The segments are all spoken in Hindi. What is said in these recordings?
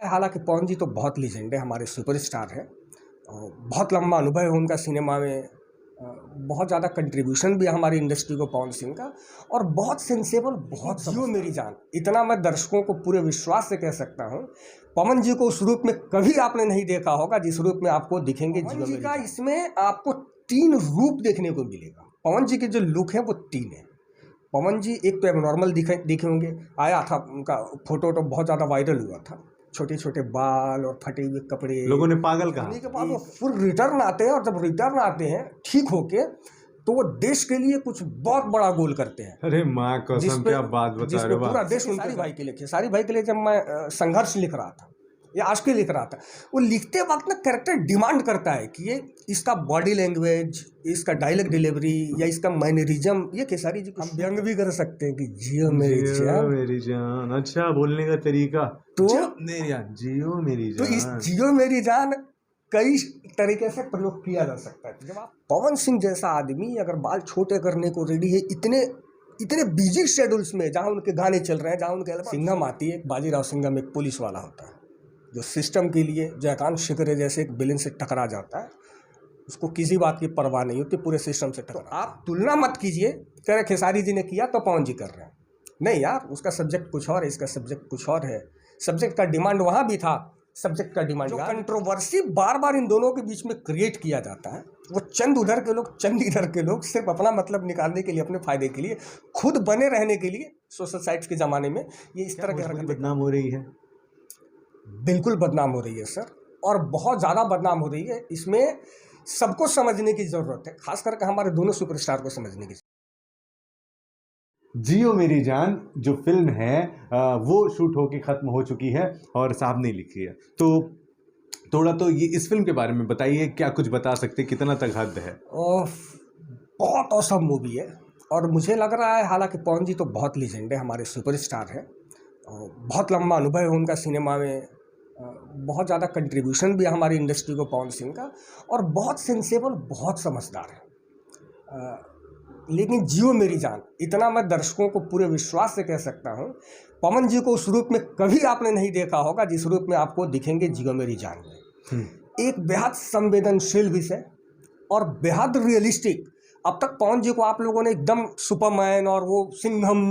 हालांकि पवन जी तो बहुत लीजेंड है, हमारे सुपरस्टार हैं और बहुत लंबा अनुभव है उनका सिनेमा में। बहुत ज़्यादा कंट्रीब्यूशन भी है हमारी इंडस्ट्री को पवन सिंह का, और बहुत सेंसेबल, बहुत जियो मेरी जान। इतना मैं दर्शकों को पूरे विश्वास से कह सकता हूँ, पवन जी को उस रूप में कभी आपने नहीं देखा होगा जिस रूप में आपको दिखेंगे जियो मेरी जान। इसमें आपको 3 रूप देखने को मिलेगा। पवन जी के जो लुक है वो 3 है। पवन जी एक तो एबनॉर्मल दिखे होंगे, आया था उनका फोटो तो बहुत ज़्यादा वायरल हुआ था, छोटे छोटे बाल और फटे हुए कपड़े, लोगों ने पागल कहा। के बाद वो फुल रिटर्न आते हैं, और जब रिटर्न आते हैं ठीक होके तो वो देश के लिए कुछ बहुत बड़ा गोल करते हैं। अरे माँ कसम, क्या बात बता रहे हो। पूरा देश खेसारी भाई के लिए, खेसारी भाई के लिए जब मैं संघर्ष लिख रहा था या आज के लिख रहा था, वो लिखते वक्त ना कैरेक्टर डिमांड करता है कि ये इसका बॉडी लैंग्वेज, इसका डायलॉग डिलीवरी या इसका मैनरिज्म, ये खेसारी जी को हम व्यंग भी कर सकते हैं कि जियो मेरी जान, मेरी जान। अच्छा, बोलने का तरीका तो जियो मेरी जान। तो इस जियो मेरी जान कई तरीके से प्रयोग किया जा सकता है। जब आप पवन सिंह जैसा आदमी अगर बाल छोटे करने को रेडी है, इतने बिजी शेड्यूल्स में, जहाँ उनके गाने चल रहे हैं, जहाँ उनके सिंघम आती है, बाजीराव सिंघम एक पुलिस वाला होता है जो सिस्टम के लिए जयकांत शिकरे जैसे एक विलेन से टकरा जाता है, उसको किसी बात की परवाह नहीं होती, पूरे सिस्टम से टकरा। आप तुलना मत कीजिए, कह रहे खेसारी जी ने किया तो पवन जी कर रहे हैं, नहीं यार, उसका सब्जेक्ट कुछ और है, इसका सब्जेक्ट कुछ और है। सब्जेक्ट का डिमांड वहाँ भी था, सब्जेक्ट का डिमांड, जो कंट्रोवर्सी बार बार इन दोनों के बीच में क्रिएट किया जाता है, वो चंद उधर के लोग, चंद इधर के लोग सिर्फ अपना मतलब निकालने के लिए, अपने फायदे के लिए, खुद बने रहने के लिए, सोशल साइट्स के ज़माने में ये इस तरह की हरकतें बदनाम हो रही है। बिल्कुल बदनाम हो रही है सर, और बहुत ज़्यादा बदनाम हो रही है। इसमें सबको समझने की ज़रूरत है, खास करके हमारे दोनों सुपरस्टार को समझने की। जियो मेरी जान जो फिल्म है वो शूट होके ख़त्म हो चुकी है और साहब ने लिखी है, तो थोड़ा तो ये इस फिल्म के बारे में बताइए, क्या कुछ बता सकते, कितना तक हद है। बहुत औसम मूवी है, और मुझे लग रहा है, हालांकि पवन जी तो बहुत लीजेंड है, हमारे सुपरस्टार हैं, बहुत लंबा अनुभव है उनका सिनेमा में। बहुत ज़्यादा कंट्रीब्यूशन भी है हमारी इंडस्ट्री को पवन सिंह का, और बहुत सेंसेबल, बहुत समझदार है। लेकिन जियो मेरी जान, इतना मैं दर्शकों को पूरे विश्वास से कह सकता हूँ, पवन जी को उस रूप में कभी आपने नहीं देखा होगा जिस रूप में आपको दिखेंगे जियो मेरी जान में। एक बेहद संवेदनशील विषय और बेहद रियलिस्टिक। अब तक पवन जी को आप लोगों ने एकदम सुपरमैन और वो सिंघम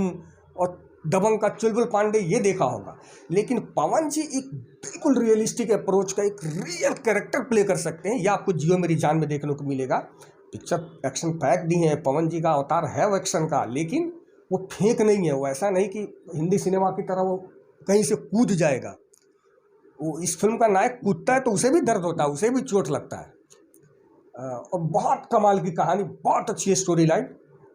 और दबंग का चुलबुल पांडे ये देखा होगा, लेकिन पवन जी एक बिल्कुल रियलिस्टिक अप्रोच का एक रियल कैरेक्टर प्ले कर सकते हैं, यह आपको जियो मेरी जान में देखने को मिलेगा। पिक्चर एक्शन पैक दी है, पवन जी का अवतार है वो एक्शन का, लेकिन वो फेक नहीं है। वो ऐसा नहीं कि हिंदी सिनेमा की तरह वो कहीं से कूद जाएगा। वो इस फिल्म का नायक कूदता है तो उसे भी दर्द होता है, उसे भी चोट लगता है। और बहुत कमाल की कहानी, बहुत अच्छी स्टोरी लाइन,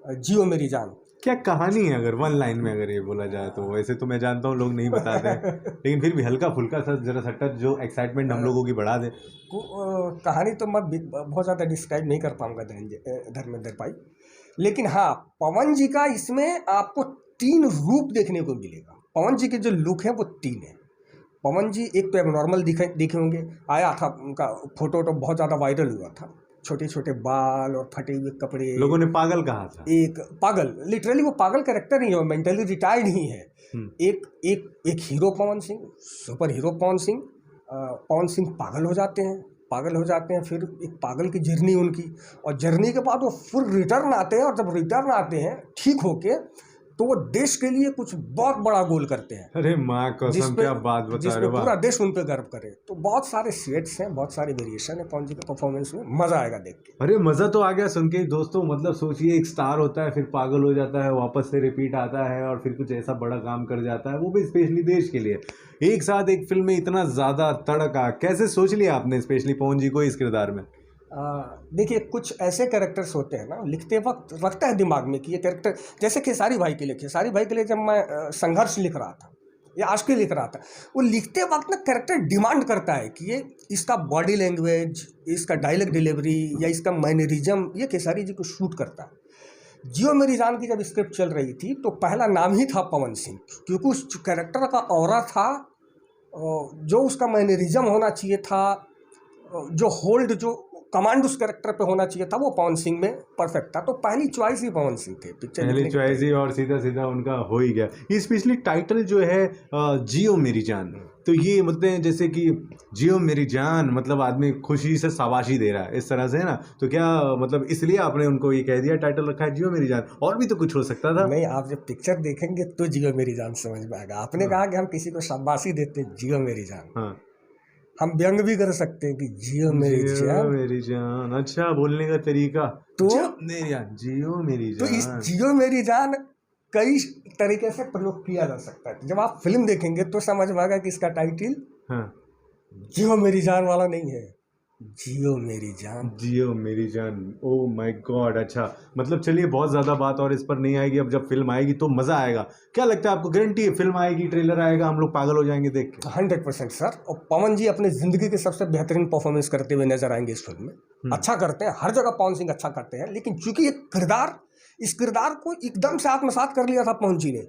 जियो मेरी जान। क्या कहानी है, अगर 1 लाइन में अगर ये बोला जाए तो? वैसे तो मैं जानता हूँ लोग नहीं बताते हैं, लेकिन फिर भी हल्का फुल्का सा जरा सा टच जो एक्साइटमेंट हम लोगों की बढ़ा दे। कहानी तो मैं बहुत ज़्यादा डिस्क्राइब नहीं कर पाऊँगा धर्मेंद्र भाई, लेकिन हाँ, पवन जी का इसमें आपको 3 रूप देखने को मिलेगा। पवन जी के जो लुक है वो 3 है। पवन जी एक तो एबनॉर्मल दिखे होंगे, आया था उनका फोटो तो बहुत ज़्यादा वायरल हुआ था, छोटे छोटे बाल और फटे हुए कपड़े, लोगों ने पागल कहा था। एक पागल, लिटरली वो पागल कैरेक्टर ही है, वो मेंटली रिटायर्ड ही है। एक hero Pawan Singh, super hero Pawan Singh, Pawan Singh पागल हो जाते हैं, फिर एक पागल की जर्नी उनकी, और जर्नी के बाद वो फुल रिटर्न आते हैं, और जब रिटर्न आते हैं ठीक होके तो वो देश के लिए कुछ बहुत बड़ा गोल करते हैं। अरे माँ कसम, क्या बात बता रहे हो। पूरा देश उन पे गर्व करे। तो बहुत सारे शेड्स हैं, बहुत सारे वेरिएशन है पवन जी के परफॉर्मेंस में, मजा आएगा देख के। अरे मजा तो आ गया सुन के दोस्तों। मतलब सोचिए, एक स्टार होता है, फिर पागल हो जाता है, वापस से रिपीट आता है, और फिर कुछ ऐसा बड़ा काम कर जाता है, वो भी स्पेशली देश के लिए। एक साथ एक फिल्म में इतना ज्यादा तड़का कैसे सोच लिया आपने, स्पेशली पवन जी को इस किरदार में? देखिए, कुछ ऐसे कैरेक्टर्स होते हैं ना, लिखते वक्त रखता है दिमाग में कि ये कैरेक्टर, जैसे खेसारी भाई के लिए जब मैं संघर्ष लिख रहा था या आज के लिख रहा था, वो लिखते वक्त ना कैरेक्टर डिमांड करता है कि ये इसका बॉडी लैंग्वेज, इसका डायलॉग डिलीवरी या इसका मैनरिज्म, ये खेसारी जी को शूट करता है। जियो मेरी जान की जब स्क्रिप्ट चल रही थी तो पहला नाम ही था पवन सिंह, क्योंकि उस कैरेक्टर का ऑरा था, जो उसका मैनरिज्म होना चाहिए था, जो होल्ड, जो कमांड उस कैरेक्टर पे होना चाहिए था, वो पवन सिंह में परफेक्ट था। तो पहली चॉइस ही पवन सिंह थे पिक्चर पहली लिखने के चॉइस ही और सीधा सीधा उनका हो ही गया। ये स्पेशली टाइटल जो है जियो मेरी जान, तो ये मतलब जैसे कि जियो मेरी जान मतलब आदमी खुशी से शाबाशी दे रहा है इस तरह से, है ना? तो क्या मतलब इसलिए आपने उनको ये कह दिया, टाइटल रखा है जियो मेरी जान? और भी तो कुछ हो सकता था। नहीं, आप जब पिक्चर देखेंगे तो जियो मेरी जान समझ में आएगा। आपने कहा कि हम किसी को शाबाशी देते हैं, जियो मेरी जान, हाँ, हम व्यंग भी कर सकते हैं कि जियो मेरी जियो जान। मेरी जान, अच्छा बोलने का तरीका, तो जियो मेरी जान, जियो मेरी तो इस जान। जियो मेरी जान कई तरीके से प्रयोग किया जा सकता है। जब आप फिल्म देखेंगे तो समझ में आएगा कि इसका टाइटल हाँ, जियो मेरी जान वाला नहीं है, जियो मेरी जान। जियो मेरी जान। Oh my God. अच्छा, मतलब चलिए बहुत ज़्यादा बात और इस पर नहीं आएगी, अब जब फिल्म आएगी तो मज़ा आएगा। क्या लगता है आपको, गारंटी है फिल्म आएगी, ट्रेलर आएगा, हम लोग पागल हो जाएंगे देख के? 100% सर। और पवन जी अपने जिंदगी के सबसे बेहतरीन परफॉर्मेंस करते हुए नजर आएंगे इस फिल्म में। अच्छा करते हैं, हर जगह पवन सिंह अच्छा करते हैं, लेकिन चूंकि इस किरदार को एकदम से आत्मसात कर लिया था पवन जी ने।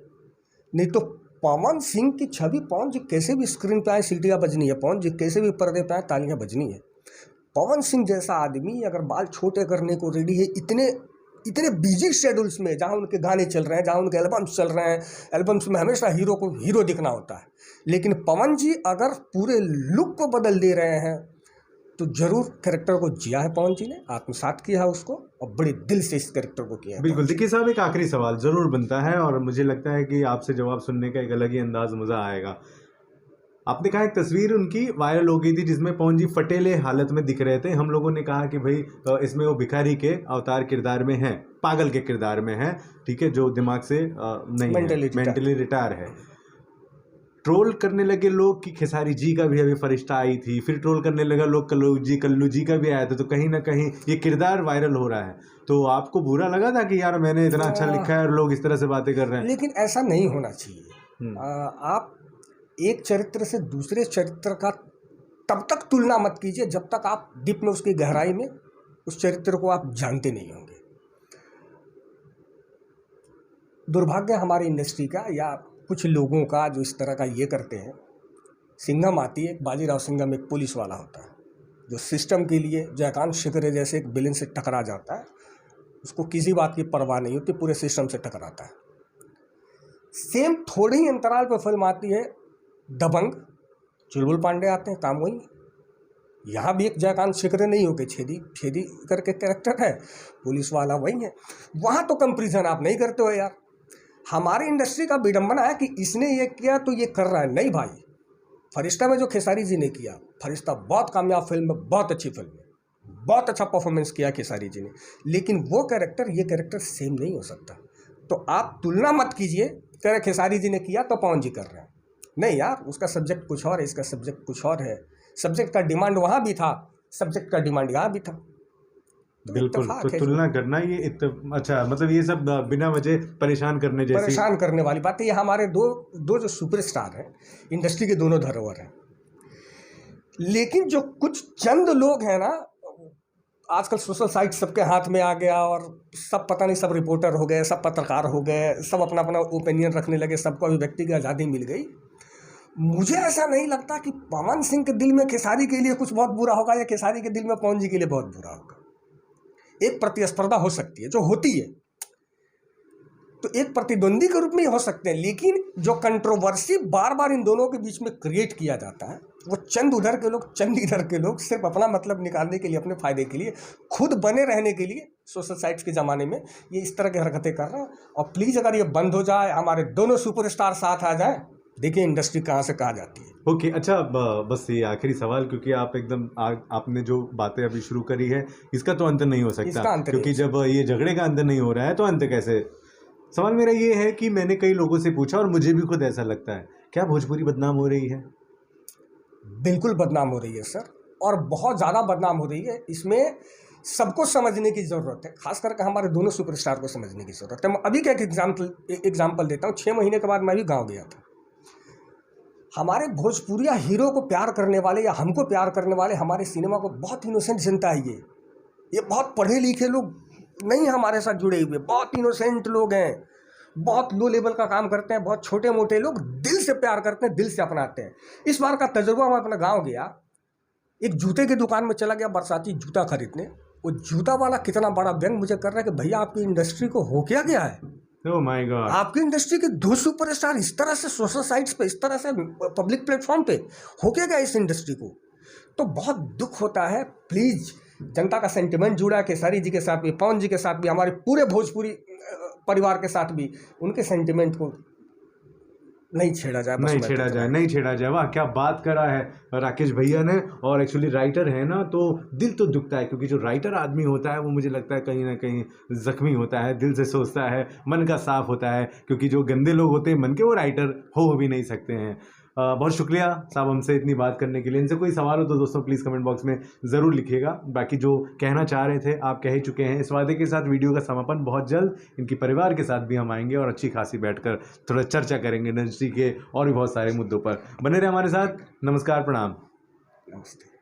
नहीं तो पवन सिंह की छवि, पवन जी कैसे भी स्क्रीन पे आए सीटियाँ बजनी है, पवन जी कैसे भी पर्दे पे आए तालियां बजनी है। पवन सिंह जैसा आदमी अगर बाल छोटे करने को रेडी है, इतने इतने बिजी शेड्यूल्स में, जहाँ उनके गाने चल रहे हैं, जहाँ उनके एल्बम्स चल रहे हैं, एल्बम्स में हमेशा हीरो को हीरो दिखना होता है, लेकिन पवन जी अगर पूरे लुक को बदल दे रहे हैं तो जरूर कैरेक्टर को जिया है पवन जी ने, आत्मसात किया है उसको, और बड़े दिल से इस कैरेक्टर को किया है। बिल्कुल। देखिए साहब, एक आखिरी सवाल ज़रूर बनता है और मुझे लगता है कि आपसे जवाब सुनने का एक अलग ही अंदाज मज़ा आएगा। आपने कहा एक तस्वीर उनकी वायरल हो गई थी जिसमें पवन जी फटेले हालत में दिख रहे थे। हम लोगों ने कहा कि भाई इसमें वो भिखारी के अवतार किरदार में है, पागल के किरदार में है, ठीक है, जो दिमाग से नहीं है, मेंटली रिटायर है। ट्रोल करने लगे लोग कि खेसारी जी का भी अभी फरिश्ता आई थी, फिर ट्रोल करने लगा लोग कल्लू जी का भी आया था, तो कहीं ना कहीं ये किरदार वायरल हो रहा है। तो आपको बुरा लगा था कि यार मैंने इतना अच्छा लिखा है और लोग इस तरह से बातें कर रहे हैं? लेकिन ऐसा नहीं होना चाहिए। आप एक चरित्र से दूसरे चरित्र का तब तक तुलना मत कीजिए जब तक आप डीप में, उसकी गहराई में उस चरित्र को आप जानते नहीं होंगे। दुर्भाग्य हमारी इंडस्ट्री का या कुछ लोगों का जो इस तरह का ये करते हैं। सिंघम आती है, बाजीराव सिंघम एक पुलिस वाला होता है जो सिस्टम के लिए जयकांत शिकरे जैसे एक विलेन से टकरा जाता है, उसको किसी बात की परवाह नहीं होती, पूरे सिस्टम से टकराता है। सेम थोड़े ही अंतराल पर फिल्म आती है दबंग, चुलबुल पांडे आते हैं, काम वही। यहाँ भी एक जयकांत शिकरे नहीं होके छेदी छेदी करके कैरेक्टर है, पुलिस वाला वही है। वहाँ तो कंपेरिजन आप नहीं करते हो यार। हमारी इंडस्ट्री का विडंबना है कि इसने ये किया तो ये कर रहा है। नहीं भाई, फरिश्ता में जो खेसारी जी ने किया, फरिश्ता बहुत कामयाब फिल्म है, बहुत अच्छी फिल्म है, बहुत अच्छा परफॉर्मेंस किया खेसारी जी ने, लेकिन वो कैरेक्टर ये कैरेक्टर सेम नहीं हो सकता। तो आप तुलना मत कीजिए, कह खेसारी जी ने किया तो पवन जी कर रहे हैं। नहीं यार, उसका सब्जेक्ट कुछ और है, इसका सब्जेक्ट कुछ और है। सब्जेक्ट का डिमांड वहाँ भी था, सब्जेक्ट का डिमांड यहाँ भी था। तो बिल्कुल। तो तुलना करना ये अच्छा, मतलब ये सब बिना वजह परेशान करने वाली बात है। ये हमारे दो जो सुपरस्टार हैं इंडस्ट्री के, दोनों धरोहर हैं, लेकिन जो कुछ चंद लोग हैं ना, आजकल सोशल साइट सबके हाथ में आ गया और सब पता नहीं, सब रिपोर्टर हो गए, सब पत्रकार हो गए, सब अपना अपना ओपिनियन रखने लगे, सबको अभिव्यक्ति की आज़ादी मिल गई। मुझे ऐसा नहीं लगता कि पवन सिंह के दिल में खेसारी के लिए कुछ बहुत बुरा होगा या खेसारी के दिल में पवन जी के लिए बहुत बुरा होगा। एक प्रतिस्पर्धा हो सकती है, जो होती है तो एक प्रतिद्वंदी के रूप में हो सकते हैं, लेकिन जो कंट्रोवर्सी बार बार इन दोनों के बीच में क्रिएट किया जाता है, वो चंद उधर के लोग, चंद इधर के लोग सिर्फ अपना मतलब निकालने के लिए, अपने फायदे के लिए, खुद बने रहने के लिए सोशल साइट्स के ज़माने में ये इस तरह की हरकतें कर रहे हैं। और प्लीज़ अगर ये बंद हो जाए, हमारे दोनों सुपरस्टार साथ आ जाए, देखिए इंडस्ट्री कहाँ से कहाँ जाती है। ओके। अच्छा, बस ये आखिरी सवाल, क्योंकि आप एकदम आपने जो बातें अभी शुरू करी है इसका तो अंत नहीं हो सकता, क्योंकि जब ये झगड़े का अंत नहीं हो रहा है तो अंत कैसे? सवाल मेरा ये है कि मैंने कई लोगों से पूछा और मुझे भी खुद ऐसा लगता है, क्या भोजपुरी बदनाम हो रही है? बिल्कुल बदनाम हो रही है सर, और बहुत ज़्यादा बदनाम हो रही है। इसमें सबको समझने की ज़रूरत है, खास करके हमारे दोनों सुपरस्टार को समझने की ज़रूरत है। मैं अभी का एक एग्जाम्पल देता हूँ। 6 महीने के बाद मैं भी गाँव गया था। हमारे भोजपुरिया हीरो को प्यार करने वाले या हमको प्यार करने वाले, हमारे सिनेमा को बहुत इनोसेंट जनता है। ये बहुत पढ़े लिखे लोग नहीं हमारे साथ जुड़े हुए, बहुत इनोसेंट लोग हैं, बहुत लो लेवल का काम करते हैं, बहुत छोटे मोटे लोग दिल से प्यार करते हैं, दिल से अपनाते हैं। इस बार का तजुर्बा, मैं अपना गांव गया, एक जूते की दुकान में चला गया बरसाती जूता खरीदने, वो जूता वाला कितना बड़ा व्यंग मुझे कर रहा है कि भैया आपकी इंडस्ट्री को हो क्या गया है, ओह माय गॉड, आपकी इंडस्ट्री के 2 सुपरस्टार इस तरह से सोशल साइट्स पे, इस तरह से पब्लिक प्लेटफॉर्म पे हो क्या गया इस इंडस्ट्री को। तो बहुत दुख होता है। प्लीज, जनता का सेंटिमेंट जुड़ा है खेसारी जी के साथ भी, पवन जी के साथ भी, हमारे पूरे भोजपुरी परिवार के साथ भी, उनके सेंटिमेंट को नहीं छेड़ा जाए, बस नहीं मैं छेड़ा तो जाए, इतना- नहीं छेड़ा जाए। वाह, क्या बात करा है राकेश भैया ने। और एक्चुअली राइटर है ना, तो दिल तो दुखता है, क्योंकि जो राइटर आदमी होता है वो मुझे लगता है कहीं ना कहीं जख्मी होता है, दिल से सोचता है, मन का साफ होता है, क्योंकि जो गंदे लोग होते हैं मन के, वो राइटर हो भी नहीं सकते हैं। बहुत शुक्रिया साहब हमसे इतनी बात करने के लिए। इनसे कोई सवाल हो तो दोस्तों प्लीज़ कमेंट बॉक्स में ज़रूर लिखिएगा। बाकी जो कहना चाह रहे थे आप कह ही चुके हैं। इस वादे के साथ वीडियो का समापन बहुत जल्द इनकी परिवार के साथ भी हम आएंगे और अच्छी खासी बैठकर थोड़ा चर्चा करेंगे इंडस्ट्री के और भी बहुत सारे मुद्दों पर। बने रहे हमारे साथ। नमस्कार, प्रणाम। नमस्ते।